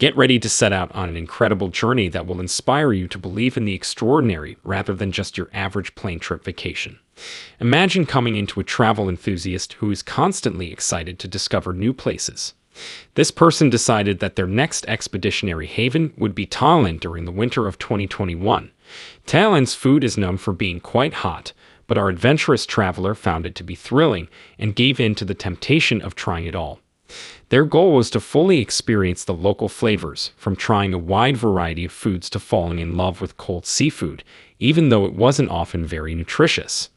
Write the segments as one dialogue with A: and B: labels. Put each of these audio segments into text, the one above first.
A: Get ready to set out on an incredible journey that will inspire you to believe in the extraordinary rather than just your average plane trip vacation. Imagine coming into a travel enthusiast who is constantly excited to discover new places. This person decided that their next expeditionary haven would be Thailand during the winter of 2021. Thailand's food is known for being quite hot, but our adventurous traveler found it to be thrilling and gave in to the temptation of trying it all. Their goal was to fully experience the local flavors, from trying a wide variety of foods to falling in love with cold seafood, even though it wasn't often very nutritious.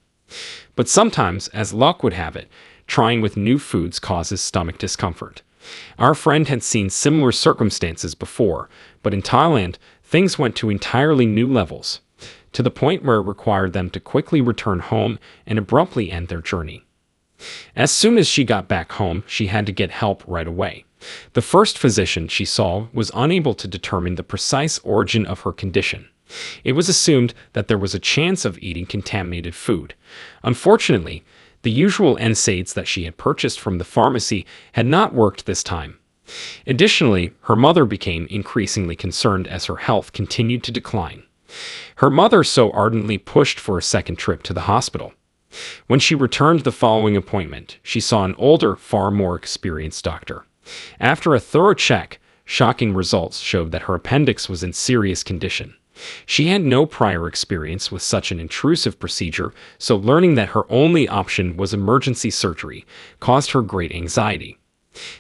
A: But sometimes, as luck would have it, trying with new foods causes stomach discomfort. Our friend had seen similar circumstances before, but in Thailand, things went to entirely new levels, to the point where it required them to quickly return home and abruptly end their journey. As soon as she got back home, she had to get help right away. The first physician she saw was unable to determine the precise origin of her condition. It was assumed that there was a chance of eating contaminated food. Unfortunately, the usual NSAIDs that she had purchased from the pharmacy had not worked this time. Additionally, her mother became increasingly concerned as her health continued to decline. Her mother so ardently pushed for a second trip to the hospital. When she returned the following appointment, she saw an older, far more experienced doctor. After a thorough check, shocking results showed that her appendix was in serious condition. She had no prior experience with such an intrusive procedure, so learning that her only option was emergency surgery caused her great anxiety.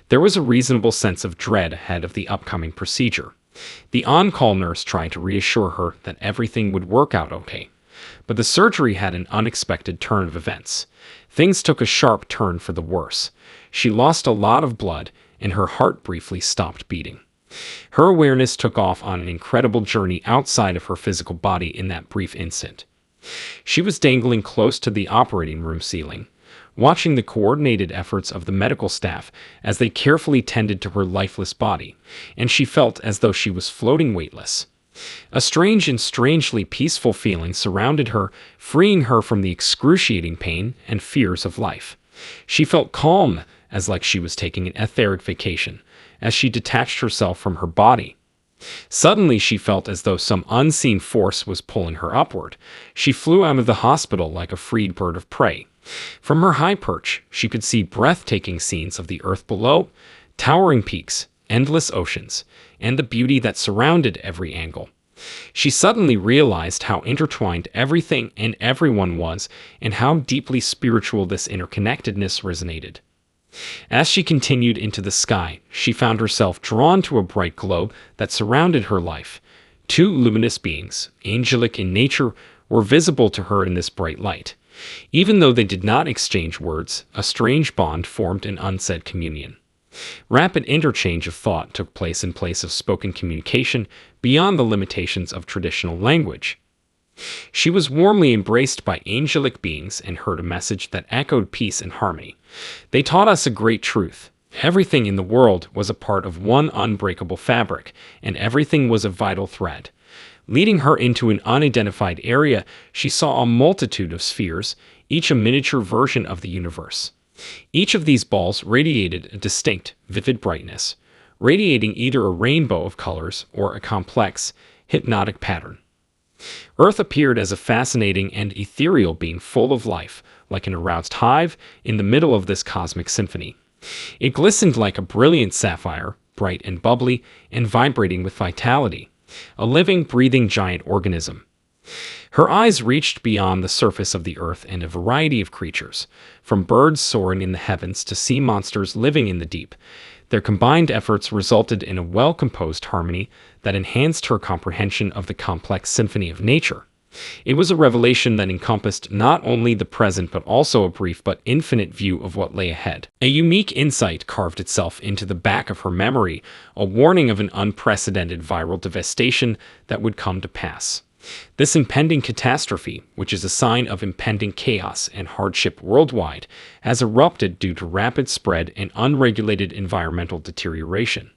A: There was a reasonable sense of dread ahead of the upcoming procedure. The on-call nurse tried to reassure her that everything would work out okay. But the surgery had an unexpected turn of events. Things took a sharp turn for the worse. She lost a lot of blood, and her heart briefly stopped beating. Her awareness took off on an incredible journey outside of her physical body in that brief instant. She was dangling close to the operating room ceiling, watching the coordinated efforts of the medical staff as they carefully tended to her lifeless body, and she felt as though she was floating weightless. A strange and strangely peaceful feeling surrounded her, freeing her from the excruciating pain and fears of life. She felt calm, as like she was taking an etheric vacation, as she detached herself from her body. Suddenly she felt as though some unseen force was pulling her upward. She flew out of the hospital like a freed bird of prey. From her high perch, she could see breathtaking scenes of the earth below, towering peaks, endless oceans, and the beauty that surrounded every angle. She suddenly realized how intertwined everything and everyone was, and how deeply spiritual this interconnectedness resonated. As she continued into the sky, she found herself drawn to a bright globe that surrounded her life. Two luminous beings, angelic in nature, were visible to her in this bright light. Even though they did not exchange words, a strange bond formed in unsaid communion. Rapid interchange of thought took place in place of spoken communication beyond the limitations of traditional language. She was warmly embraced by angelic beings and heard a message that echoed peace and harmony. They taught us a great truth. Everything in the world was a part of one unbreakable fabric, and everything was a vital thread. Leading her into an unidentified area, she saw a multitude of spheres, each a miniature version of the universe. Each of these balls radiated a distinct, vivid brightness, radiating either a rainbow of colors or a complex, hypnotic pattern. Earth appeared as a fascinating and ethereal being full of life, like an aroused hive in the middle of this cosmic symphony. It glistened like a brilliant sapphire, bright and bubbly, and vibrating with vitality, a living, breathing giant organism. Her eyes reached beyond the surface of the earth and a variety of creatures, from birds soaring in the heavens to sea monsters living in the deep. Their combined efforts resulted in a well-composed harmony that enhanced her comprehension of the complex symphony of nature. It was a revelation that encompassed not only the present but also a brief but infinite view of what lay ahead. A unique insight carved itself into the back of her memory, a warning of an unprecedented viral devastation that would come to pass. This impending catastrophe, which is a sign of impending chaos and hardship worldwide, has erupted due to rapid spread and unregulated environmental deterioration.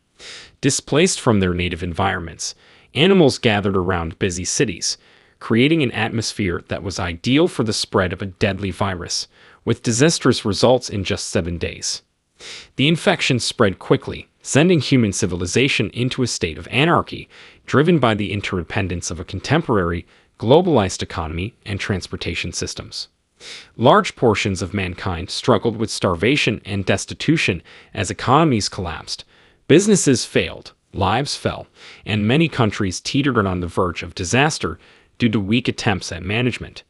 A: Displaced from their native environments, animals gathered around busy cities, creating an atmosphere that was ideal for the spread of a deadly virus, with disastrous results in just 7 days. The infection spread quickly, sending human civilization into a state of anarchy, driven by the interdependence of a contemporary, globalized economy and transportation systems. Large portions of mankind struggled with starvation and destitution as economies collapsed, businesses failed, lives fell, and many countries teetered on the verge of disaster due to weak attempts at management.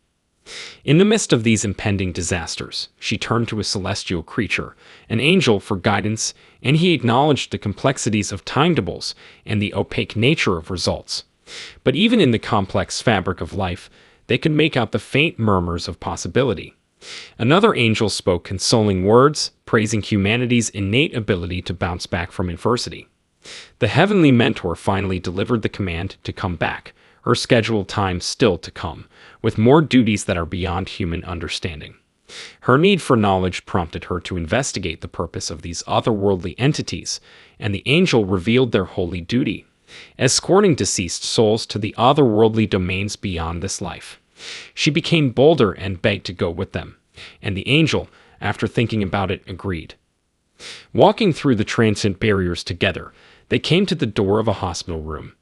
A: In the midst of these impending disasters, she turned to a celestial creature, an angel, for guidance, and he acknowledged the complexities of timetables and the opaque nature of results. But even in the complex fabric of life, they could make out the faint murmurs of possibility. Another angel spoke consoling words, praising humanity's innate ability to bounce back from adversity. The heavenly mentor finally delivered the command to come back, her scheduled time still to come, with more duties that are beyond human understanding. Her need for knowledge prompted her to investigate the purpose of these otherworldly entities, and the angel revealed their holy duty, escorting deceased souls to the otherworldly domains beyond this life. She became bolder and begged to go with them, and the angel, after thinking about it, agreed. Walking through the transient barriers together, they came to the door of a hospital room.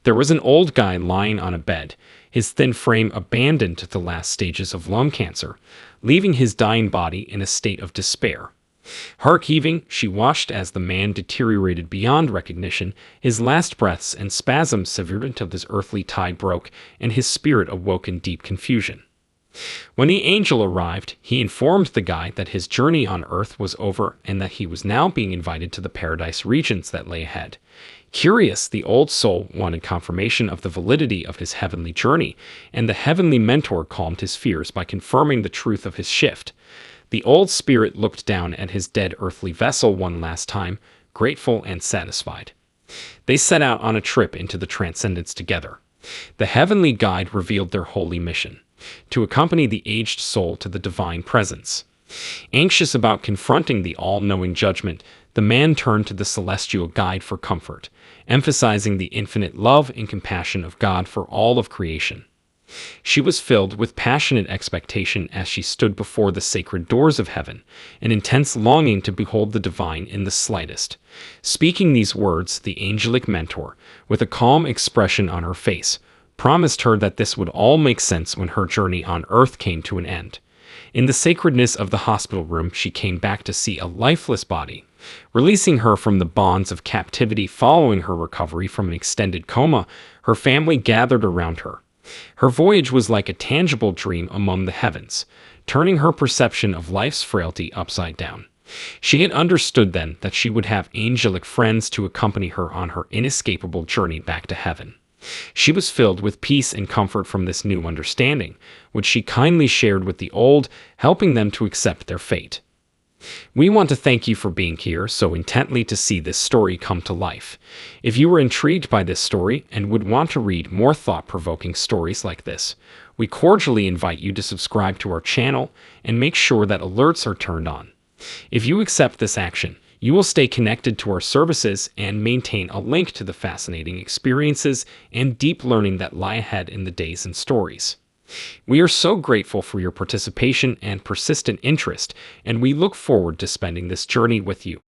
A: There was an old guy lying on a bed, his thin frame abandoned to the last stages of lung cancer, leaving his dying body in a state of despair. Heart heaving, she watched as the man deteriorated beyond recognition, his last breaths and spasms severed until his earthly tie broke and his spirit awoke in deep confusion. When the angel arrived, he informed the guy that his journey on earth was over and that he was now being invited to the paradise regions that lay ahead. Curious, the old soul wanted confirmation of the validity of his heavenly journey, and the heavenly mentor calmed his fears by confirming the truth of his shift. The old spirit looked down at his dead earthly vessel one last time, grateful and satisfied. They set out on a trip into the transcendence together. The heavenly guide revealed their holy mission: to accompany the aged soul to the divine presence. Anxious about confronting the all-knowing judgment, the man turned to the celestial guide for comfort, emphasizing the infinite love and compassion of God for all of creation. She was filled with passionate expectation as she stood before the sacred doors of heaven, an intense longing to behold the divine in the slightest. Speaking these words, the angelic mentor, with a calm expression on her face, promised her that this would all make sense when her journey on earth came to an end. In the sacredness of the hospital room, she came back to see a lifeless body. Releasing her from the bonds of captivity following her recovery from an extended coma, her family gathered around her. Her voyage was like a tangible dream among the heavens, turning her perception of life's frailty upside down. She had understood then that she would have angelic friends to accompany her on her inescapable journey back to heaven. She was filled with peace and comfort from this new understanding, which she kindly shared with the old, helping them to accept their fate. We want to thank you for being here so intently to see this story come to life. If you were intrigued by this story and would want to read more thought-provoking stories like this, we cordially invite you to subscribe to our channel and make sure that alerts are turned on. If you accept this action, you will stay connected to our services and maintain a link to the fascinating experiences and deep learning that lie ahead in the days and stories. We are so grateful for your participation and persistent interest, and we look forward to spending this journey with you.